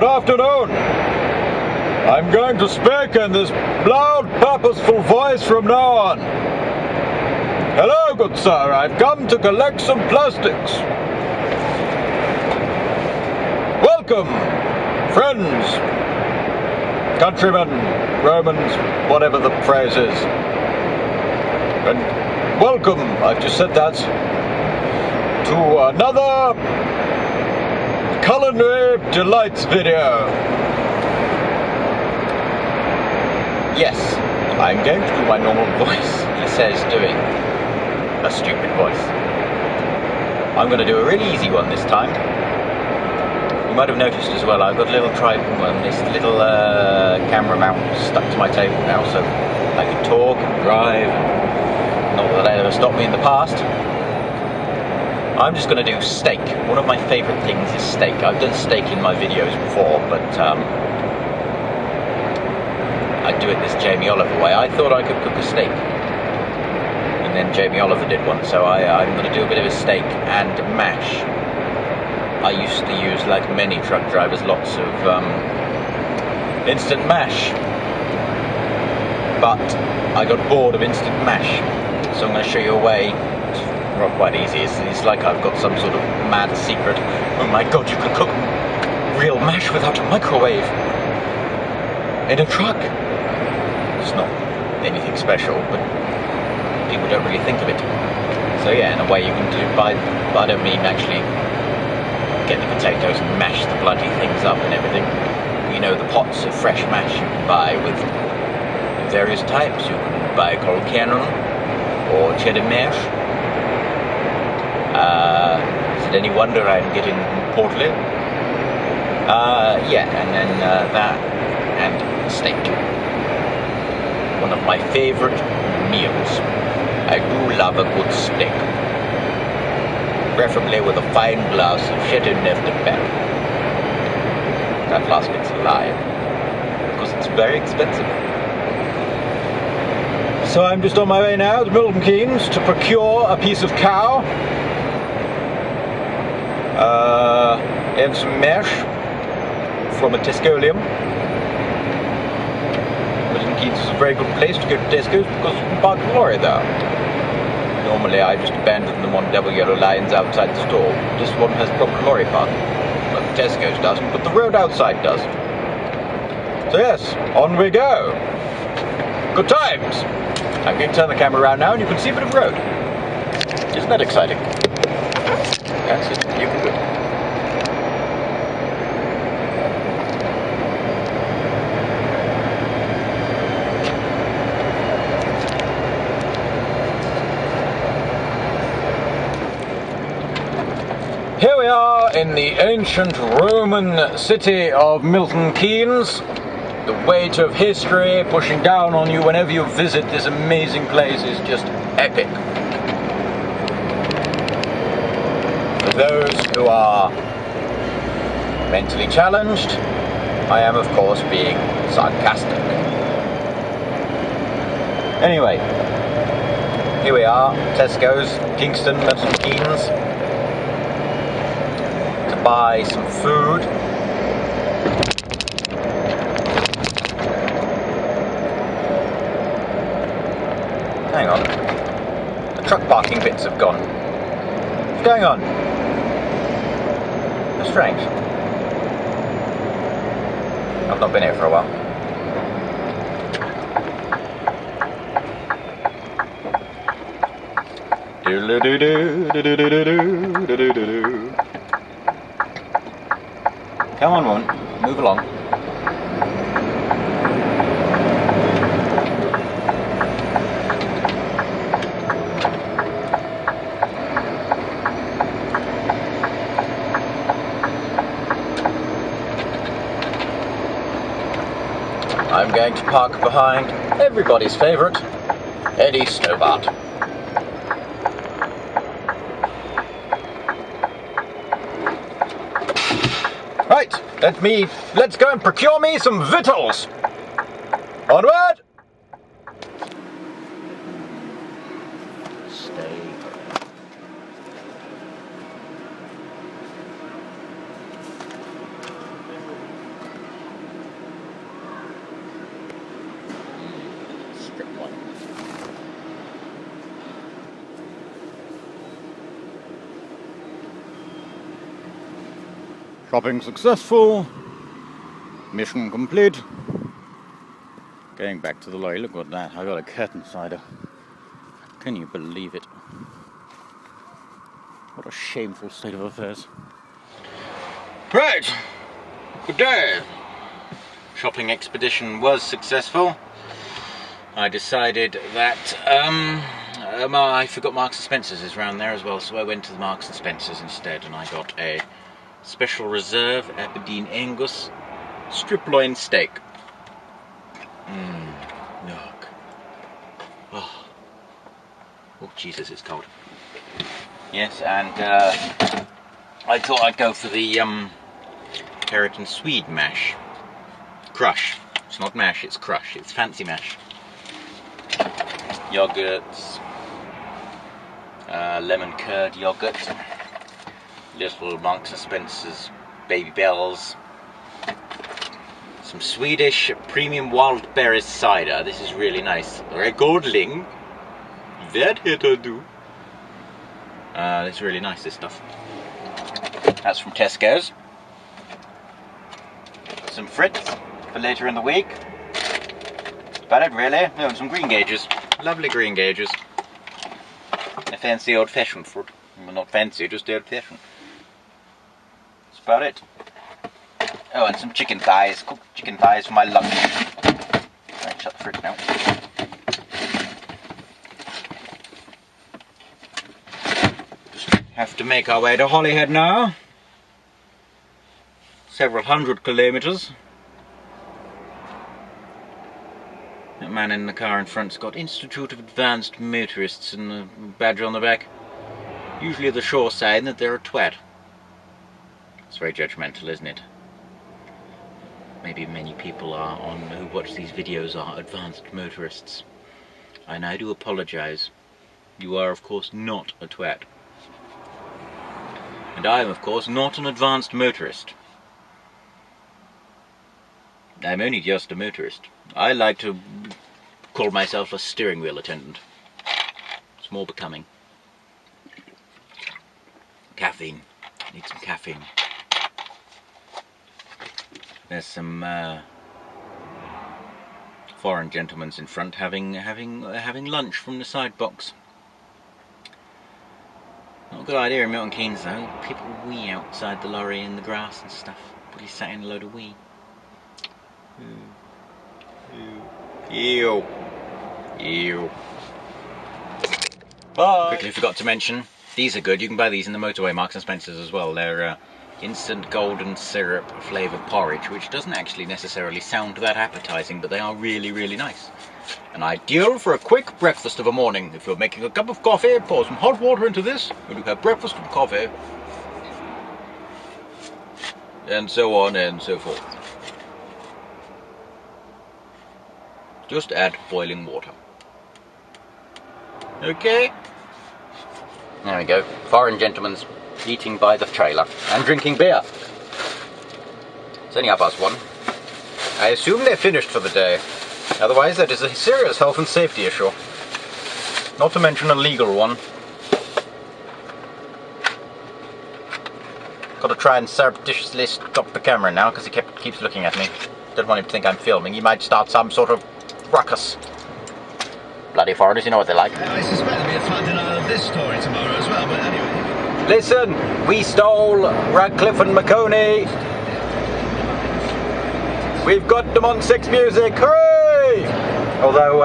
Good afternoon. I'm going to speak in this loud, purposeful voice from now on. Hello, good sir. I've come to collect some plastics. Welcome, friends, countrymen, Romans, whatever the phrase is. And welcome, I've just said that, to another Culinary Delights video. Yes, I'm going to do my normal voice, he says, doing a stupid voice. I'm going to do a really easy one this time. You might have noticed as well, I've got a little tripod, this little camera mount stuck to my table now, so I can talk and drive. Not that that ever stopped me in the past. I'm just going to do steak. One of my favourite things is steak. I've done steak in my videos before, but I do it this Jamie Oliver way. I thought I could cook a steak, and then Jamie Oliver did one, so I'm going to do a bit of a steak and mash. I used to use, like many truck drivers, lots of instant mash, but I got bored of instant mash, so I'm going to show you a way. Not quite easy. It's like I've got some sort of mad secret. Oh my god, you can cook real mash without a microwave in a truck. It's not anything special, but people don't really think of it. So yeah, in a way you can do by, I don't mean actually get the potatoes and mash the bloody things up and everything. You know, the pots of fresh mash you can buy with various types. You can buy Colcannon or cheddar mash. Is it any wonder I'm getting portly? Yeah, and then that and steak. One of my favourite meals. I do love a good steak. Preferably with a fine glass of Chateauneuf de Pep. That last bit's a lie, because it's very expensive. So I'm just on my way now to Milton Keynes to procure a piece of cow. And some mash from a Tescolium. Milton Keynes is a very good place to go to Tesco's because you can park the lorry there. Normally I just abandon them on double yellow lines outside the store. This one has proper lorry parking. But Tesco's doesn't, but the road outside does. So yes, on we go. Good times! I'm going to turn the camera around now and you can see a bit of road. Isn't that exciting? That's it, you can do it. Here we are in the ancient Roman city of Milton Keynes. The weight of history pushing down on you whenever you visit this amazing place is just epic. For those who are mentally challenged, I am of course being sarcastic. Anyway, here we are, Tesco's, Kingston, Milton Keynes. Buy some food. Hang on. The truck parking bits have gone. What's going on? That's strange. I've not been here for a while. Do-do-do-do-do-do-do-do-do-do-do. Come on, woman, move along. I'm going to park behind everybody's favourite, Eddie Stobart. Right, let's go and procure me some victuals. Onward! Steak. Shopping successful. Mission complete. Going back to the lorry. Look at that. I got a curtain cider. Can you believe it? What a shameful state of affairs. Right. Good day. Shopping expedition was successful. I decided that I forgot Marks and Spencer's is around there as well, so I went to the Marks and Spencer's instead, and I got a special reserve Aberdeen Angus strip loin steak. Yuck. Oh, Jesus, it's cold. Yes, and I thought I'd go for the carrot and swede mash. Crush. It's not mash, it's crush. It's fancy mash. Yogurts, lemon curd yogurt, little Marks and Spencer's Baby Bells, some Swedish premium wild berries cider. This is really nice. Regodling. That heter do. This is really nice, this stuff. That's from Tesco's. Some Fritz for later in the week. That's about it, really. Oh, and some green gages. Lovely green gages. A fancy old-fashioned fruit. Well, not fancy, just old-fashioned. That's about it. Oh, and some chicken thighs. Cooked chicken thighs for my lunch. Right, shut the fridge now. Just have to make our way to Holyhead now. Several hundred kilometres. That man in the car in front's got Institute of Advanced Motorists and a badge on the back. Usually the sure sign that they're a twat. It's very judgmental, isn't it? Maybe many people who watch these videos are advanced motorists. And I do apologise. You are of course not a twat. And I am of course not an advanced motorist. I'm only just a motorist. I like to call myself a steering wheel attendant. It's more becoming. Caffeine. Need some caffeine. There's some foreign gentlemen in front having lunch from the side box. Not a good idea in Milton Keynes though. People wee outside the lorry in the grass and stuff. Probably sat in a load of wee. Ew. Ew. Bye. Quickly forgot to mention, these are good. You can buy these in the motorway Marks and Spencer's as well. They're instant golden syrup flavoured porridge, which doesn't actually necessarily sound that appetising, but they are really, really nice. And ideal for a quick breakfast of a morning. If you're making a cup of coffee, pour some hot water into this, and you have breakfast and coffee. And so on and so forth. Just add boiling water. Okay. There we go. Foreign gentlemen's eating by the trailer and drinking beer. It's only 1:30. I assume they're finished for the day. Otherwise, that is a serious health and safety issue. Not to mention a legal one. Got to try and surreptitiously stop the camera now because he keeps looking at me. Don't want him to think I'm filming. He might start some sort of ruckus. Bloody foreigners, you know what they're like. I suspect there'll be a flat denial of this story tomorrow as well, but anyway. Listen, we stole Radcliffe and Macaulay. We've got them on Six Music, hooray! Although,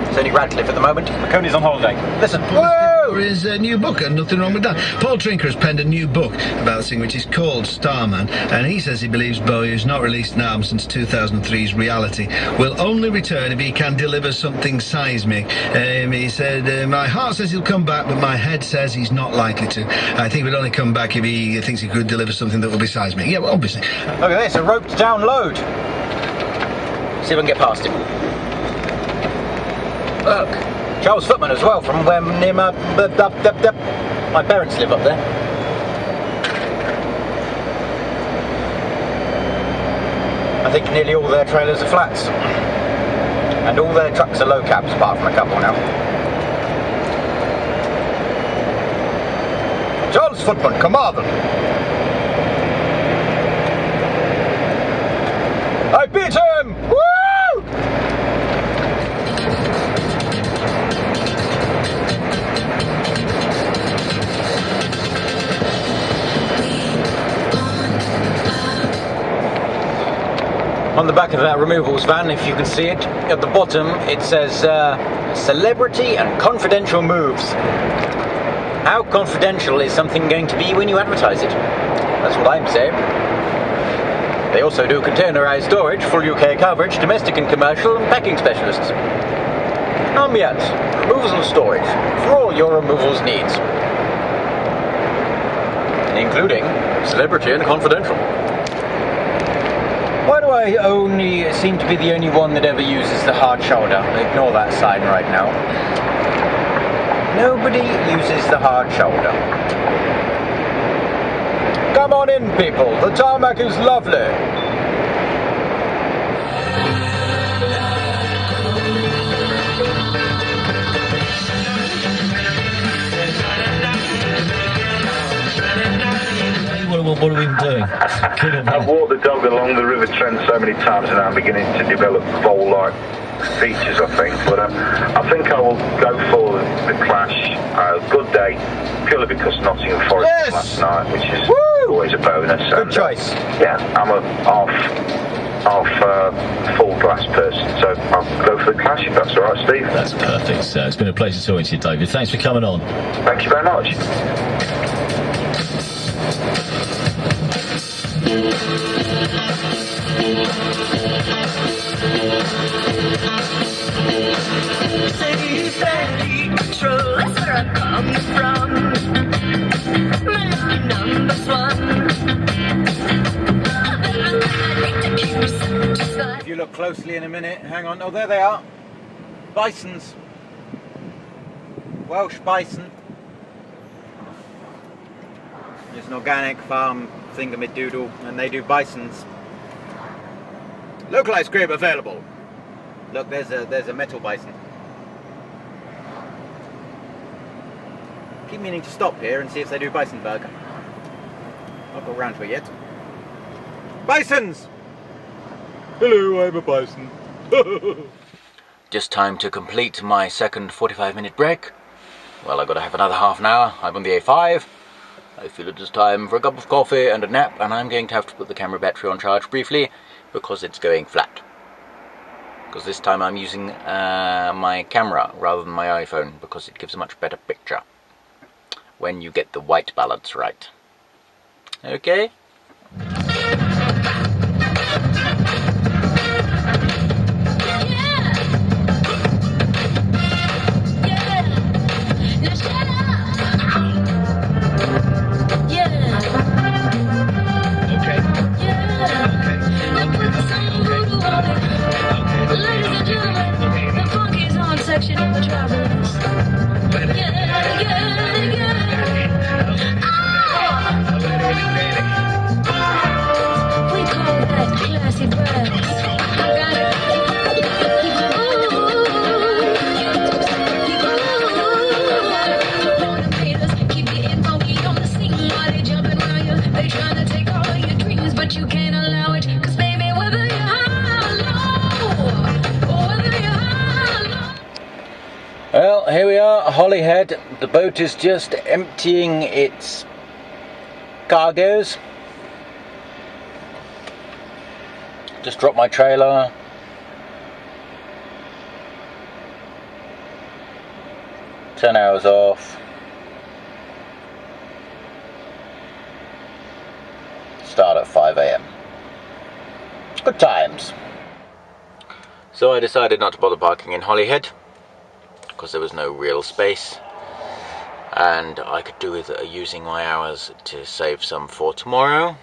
it's only Radcliffe at the moment. Macauley's on holiday. Listen, whoa! His new book, and nothing wrong with that. Paul Trinker has penned a new book about the singer, which is called Starman, and he says he believes Bowie, who's not released an album since 2003's Reality, will only return if he can deliver something seismic. He said, my heart says he'll come back, but my head says he's not likely to. I think he'll only come back if he thinks he could deliver something that will be seismic. Yeah, well, obviously. Look at this, a roped down load. See if I can get past him. Look, Charles Footman as well, from where near my parents live up there. I think nearly all their trailers are flats. And all their trucks are low cabs, apart from a couple now. Charles Footman, come on! On the back of that removals van, if you can see it, at the bottom it says celebrity and confidential moves. How confidential is something going to be when you advertise it? That's what I'm saying. They also do containerised storage, full UK coverage, domestic and commercial, and packing specialists. Yes, removals and storage for all your removals needs, including celebrity and confidential. Why do I only seem to be the only one that ever uses the hard shoulder? Ignore that sign right now. Nobody uses the hard shoulder. Come on in, people. The tarmac is lovely. What are we even doing? I've walked the dog along the River Trent so many times and I'm beginning to develop vole-like features, I think. But I think I will go for the Clash. Good day, purely because Nottingham Forest last night, which is always a bonus. Good choice. Yeah, I'm a half full glass person, so I'll go for the Clash if that's all right, Steve. That's perfect, sir. It's been a pleasure talking to you, David. Thanks for coming on. Thank you very much. Safe and control, that's where I'm coming from. My lucky number's one. If you look closely in a minute, hang on, oh there they are. Bisons. Welsh bison. It's an organic farm thingamadoodle and they do bisons. Local ice cream available. Look, there's a metal bison. Keep meaning to stop here and see if they do bison burger. Not got round to it yet. Bisons! Hello, I'm a bison. Just time to complete my second 45-minute break. Well, I've got to have another half an hour. I'm on the A5. I feel it is time for a cup of coffee and a nap, and I'm going to have to put the camera battery on charge briefly because it's going flat. Because this time I'm using my camera rather than my iPhone because it gives a much better picture when you get the white balance right. Okay? Section of the travelers. We call that classy brass. Keep getting funky on the scene while they jumping around you. They trying to take all your dreams, but you can't allow it. 'Cause baby, whether you're high or low, or whether you're high or low. Well, here we are, Holyhead. The boat is just emptying its cargoes. Just dropped my trailer. Ten hours off. Start at 5 AM. Good times. So I decided not to bother parking in Holyhead because there was no real space and I could do with using my hours to save some for tomorrow.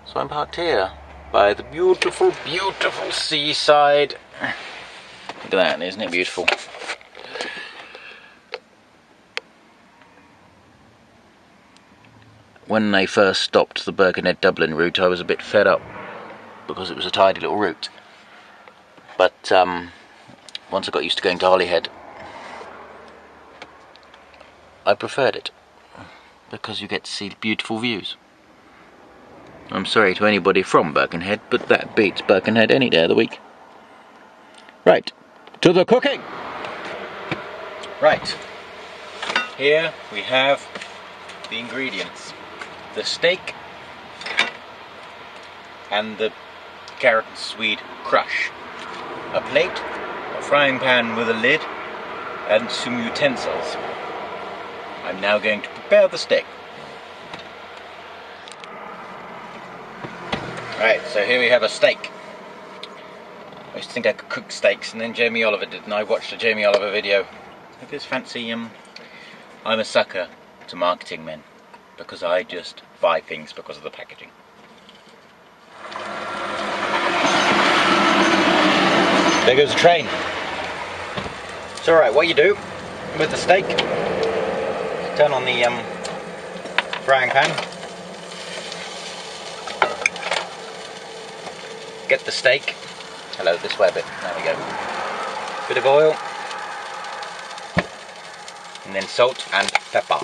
So I'm parked here by the beautiful, beautiful seaside. Look at that, isn't it beautiful? When they first stopped the Birkenhead-Dublin route, I was a bit fed up because it was a tidy little route. But once I got used to going to Holyhead, I preferred it because you get to see beautiful views. I'm sorry to anybody from Birkenhead, but that beats Birkenhead any day of the week. Right, to the cooking! Right, here we have the ingredients. The steak and the carrot and swede crush. A plate, a frying pan with a lid, and some utensils. I'm now going to prepare the steak. Right, so here we have a steak. I used to think I could cook steaks, and then Jamie Oliver did, and I watched a Jamie Oliver video. I just fancy, I'm a sucker to marketing men, because I just buy things because of the packaging. There goes the train. It's alright, what you do with the steak, turn on the frying pan, get the steak, hello, this way a bit, there we go, bit of oil, and then salt and pepper.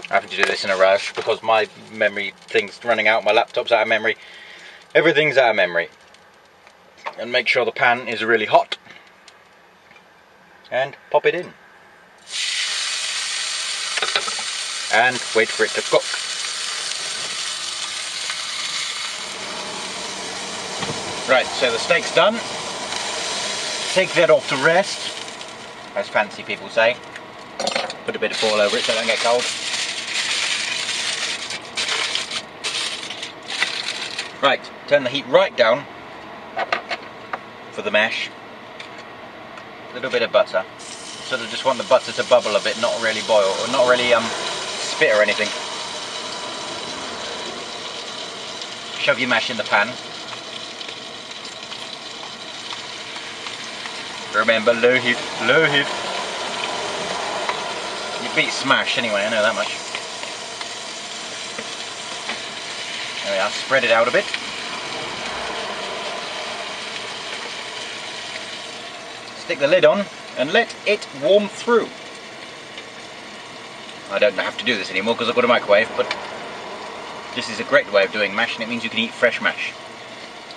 I have to do this in a rush because my memory thing's running out, my laptop's out of memory, everything's out of memory. And make sure the pan is really hot and pop it in and wait for it to cook. Right, so the steak's done. Take that off to rest, as fancy people say. Put a bit of foil over it so it don't get cold. Right, turn the heat right down for the mash. A little bit of butter. Sort of just want the butter to bubble a bit, not really boil, or not really spit or anything. Shove your mash in the pan. Remember, low heat, low heat. You beat smash anyway, I know that much. There we are, spread it out a bit. Stick the lid on and let it warm through. I don't have to do this anymore because I've got a microwave, but this is a great way of doing mash, and it means you can eat fresh mash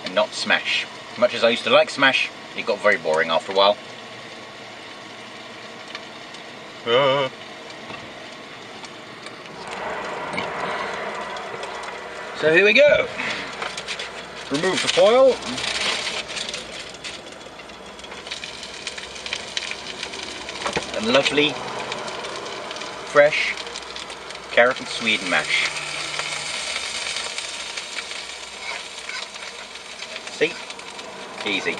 and not smash. As much as I used to like smash, it got very boring after a while. So here we go. Remove the foil. And lovely, fresh carrot and swede mash. See? Easy.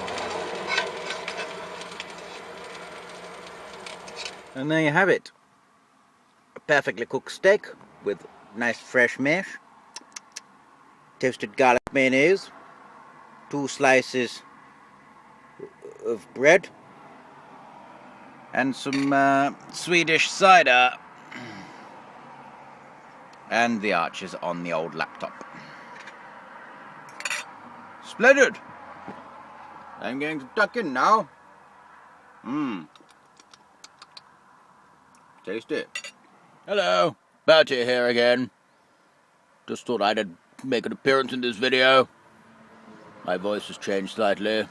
And there you have it. A perfectly cooked steak with nice fresh mash, toasted garlic mayonnaise, 2 slices of bread, and some Swedish cider, and the arches on the old laptop. Splendid! I'm going to tuck in now. Tasty. Hello, Bertie here again. Just thought I'd make an appearance in this video. My voice has changed slightly.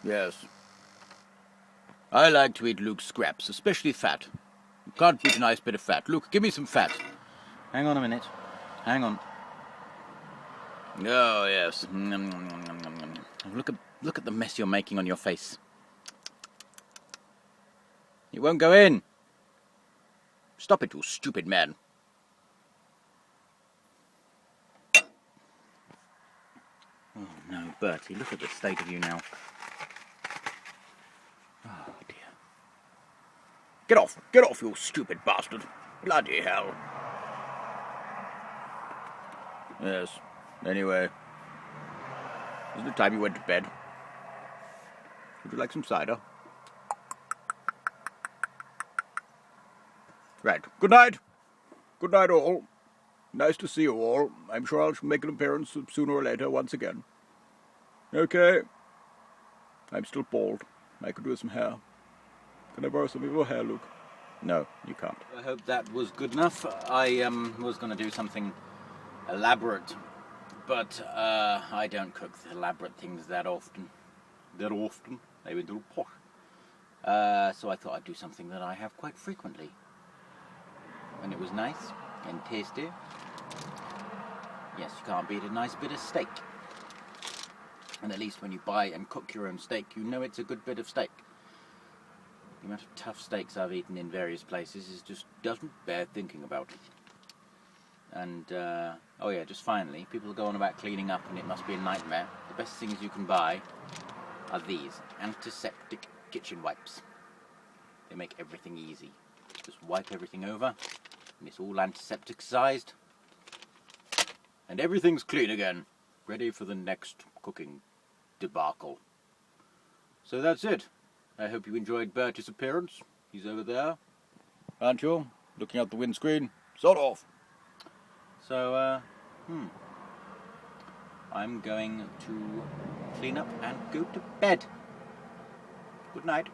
Yes. I like to eat Luke's scraps, especially fat. You can't beat a nice bit of fat. Luke, give me some fat. Hang on a minute. Hang on. Oh, yes. Look at the mess you're making on your face. It won't go in. Stop it, you stupid man. Oh, no, Bertie, look at the state of you now. Oh, dear. Get off, you stupid bastard. Bloody hell. Yes, anyway. Isn't it time you went to bed? Would you like some cider? Right, good night. Good night all. Nice to see you all. I'm sure I'll make an appearance sooner or later once again. Okay. I'm still bald. I could do with some hair. Can I borrow some of your hair, Luke? No, you can't. I hope that was good enough. I was going to do something elaborate, but I don't cook elaborate things that often. Maybe do posh. So I thought I'd do something that I have quite frequently. And it was nice and tasty Yes, you can't beat a nice bit of steak. And at least when you buy and cook your own steak, you know it's a good bit of steak. The amount of tough steaks I've eaten in various places is just doesn't bear thinking about. And, oh yeah, just finally, people go on about cleaning up and it must be a nightmare. The best things you can buy are these antiseptic kitchen wipes. They make everything easy. Just wipe everything over, and it's all antiseptic-sized. And everything's clean again, ready for the next cooking debacle. So that's it. I hope you enjoyed Bert's appearance. He's over there, aren't you? Looking out the windscreen. Sort of. So, I'm going to clean up and go to bed. Good night.